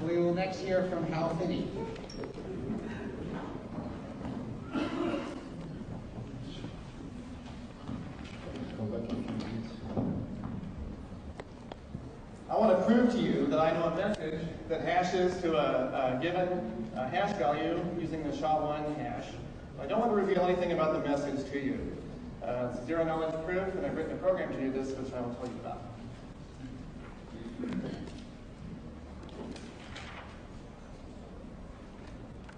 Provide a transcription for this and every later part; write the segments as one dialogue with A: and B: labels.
A: we will next hear from Hal Finney.
B: I want to prove to you that I know a message that hashes to a given hash value using the SHA-1 hash. I don't want to reveal anything about the message to you. It's a zero-knowledge proof, and I've written a program to do this, which I will tell you about.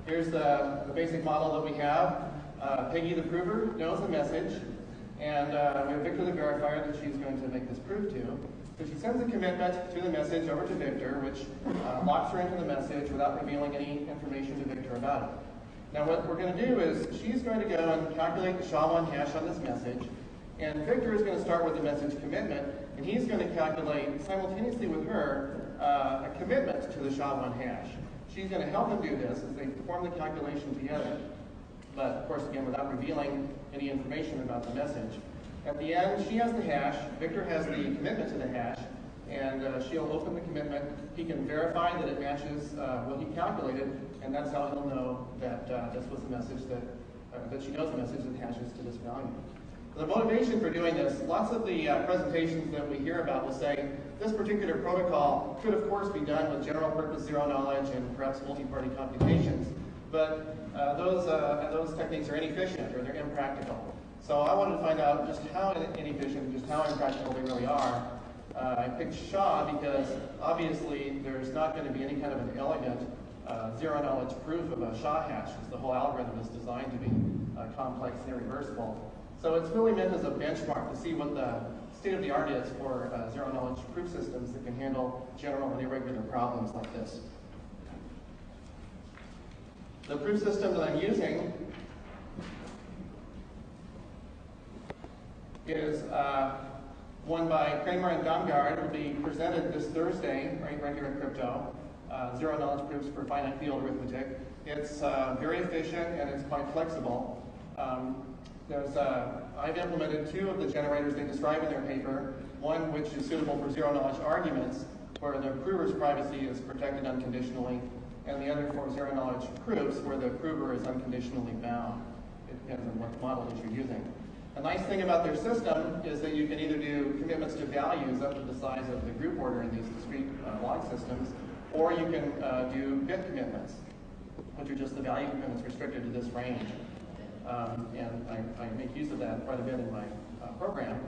B: Here's the basic model that we have. Peggy the prover knows the message, and we have Victor the verifier that she's going to make this proof to. So she sends a commitment to the message over to Victor, which locks her into the message without revealing any information to Victor about it. Now what we're going to do is she's going to go and calculate the SHA-1 hash on this message, and Victor is going to start with the message commitment, and he's going to calculate simultaneously with her a commitment to the SHA-1 hash. She's going to help him do this as they perform the calculation together, but of course again without revealing any information about the message. At the end, she has the hash, Victor has the commitment to the hash, and she'll open the commitment. He can verify that it matches what he calculated, and that's how he'll know that this was the message that she knows the message that hashes to this value. The motivation for doing this, lots of the presentations that we hear about will say this particular protocol could of course be done with general purpose zero knowledge and perhaps multi-party computations, but those techniques are inefficient or they're impractical. So I wanted to find out just how inefficient, just how impractical they really are. I picked SHA because obviously there's not going to be any kind of an elegant zero-knowledge proof of a SHA hash, because the whole algorithm is designed to be complex and irreversible. So it's really meant as a benchmark to see what the state-of-the-art is for zero-knowledge proof systems that can handle general and irregular problems like this. The proof system that I'm using is one by Kramer and Damgaard. It will be presented this Thursday, right here in Crypto. Zero knowledge proofs for finite field arithmetic. It's very efficient and it's quite flexible. I've implemented two of the generators they describe in their paper. One which is suitable for zero knowledge arguments, where the prover's privacy is protected unconditionally, and the other for zero knowledge proofs, where the prover is unconditionally bound. It depends on what model that you're using. A nice thing about their system is that you can either do commitments to values up to the size of the group order in these discrete log systems, or you can do bit commitments, which are just the value commitments restricted to this range. And I make use of that quite a bit in my program.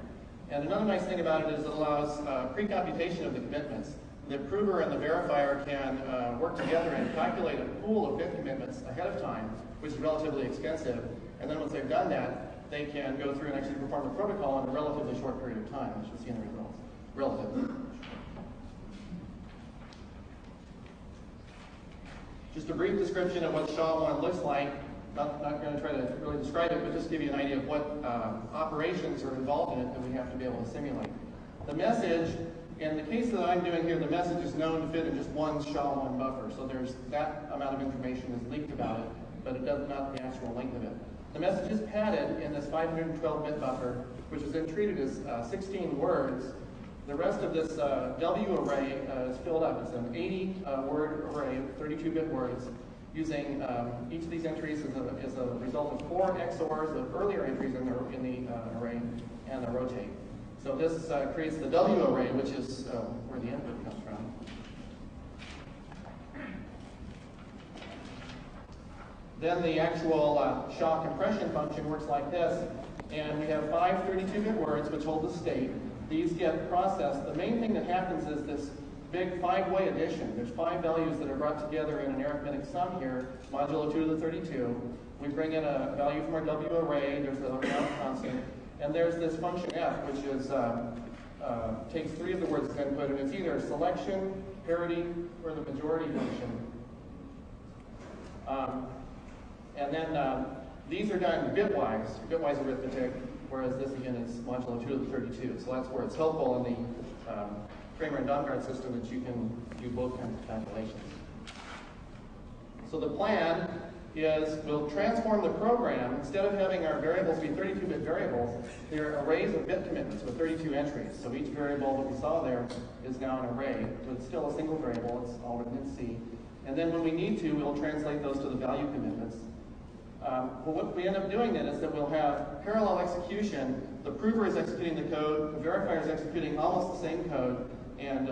B: And another nice thing about it is it allows pre-computation of the commitments. The prover and the verifier can work together and calculate a pool of bit commitments ahead of time, which is relatively expensive. And then once they've done that, they can go through and actually perform the protocol in a relatively short period of time, as you'll see in the results. Relatively. Just a brief description of what SHA-1 looks like. Not going to try to really describe it, but just give you an idea of what operations are involved in it that we have to be able to simulate. The message, in the case that I'm doing here, the message is known to fit in just one SHA-1 buffer. So there's that amount of information is leaked about it, but it does not the actual length of it. The message is padded in this 512-bit buffer, which is then treated as 16 words. The rest of this W array is filled up. It's an 80-word array of 32-bit words, using each of these entries as a result of 4 XORs of earlier entries in the array and a rotate. So this creates the W array, which is where the input comes from. Then the actual SHA compression function works like this, and we have 5 32-bit words which hold the state. These get processed. The main thing that happens is this big 5-way addition. There's 5 values that are brought together in an arithmetic sum here, modulo 2 to the 32. We bring in a value from our W array, there's a round constant, and there's this function f, which is takes 3 of the words as input, and it's either selection, parity, or the majority function. And then these are done bitwise arithmetic, whereas this again is modulo 2 to the 32. So that's where it's helpful in the Kramer and Damgaard system that you can do both kinds of calculations. So the plan is we'll transform the program. Instead of having our variables be 32-bit variables, they're arrays of bit commitments with 32 entries. So each variable that we saw there is now an array, but it's still a single variable. It's all written in C. And then when we need to, we'll translate those to the value commitments. Well, what we end up doing then is that we'll have parallel execution. The prover is executing the code, the verifier is executing almost the same code, and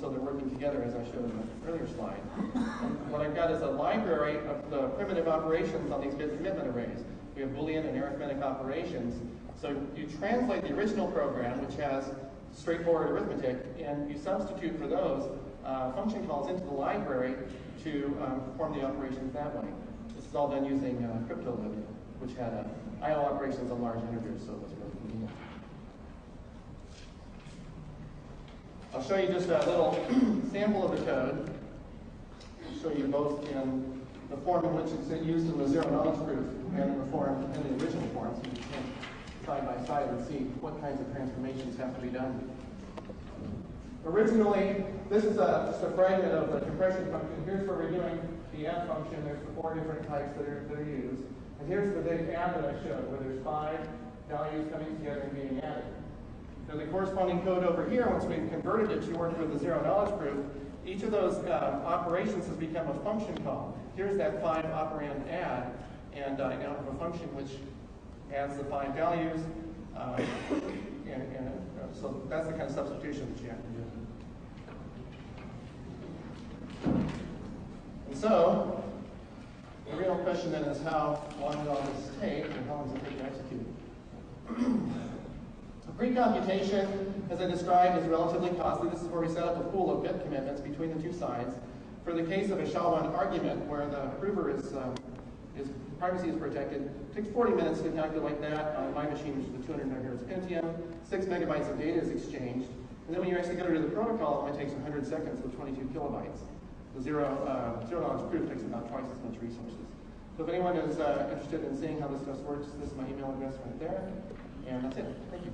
B: so they're working together, as I showed in the earlier slide. And what I've got is a library of the primitive operations on these bit commitment arrays. We have Boolean and arithmetic operations. So you translate the original program, which has straightforward arithmetic, and you substitute for those function calls into the library to perform the operations that way. This is all done using CryptoLib, which had I/O operations on large integers, so it was really convenient. I'll show you just a little sample of the code. I'll show you both in the form in which it's used in the zero-knowledge proof and in the original form, so you can side by side and see what kinds of transformations have to be done. Originally, this is just a fragment of the compression function. Here's where we're doing the add function. There's the 4 different types that are used. And here's the big add that I showed, where there's 5 values coming together and being added. So the corresponding code over here, once we've converted it to work with the zero-knowledge proof, each of those operations has become a function call. Here's that 5 operand add, and I now have a function which adds the 5 values. So that's the kind of substitution that you have to do. And so, the real question then is how long will all this take, and how long does it take to execute? Pre-computation, as I described, is relatively costly. This is where we set up a pool of bit commitments between the two sides. For the case of a SHA-1 argument, where the prover is privacy is protected, it takes 40 minutes to calculate that on my machine, which is the 200 MHz Pentium. 6 megabytes of data is exchanged. And then when you actually go to the protocol, it only takes 100 seconds with 22 kilobytes. The zero-knowledge proof takes about twice as much resources. So if anyone is interested in seeing how this stuff works, this is my email address right there. And that's it. Thank you.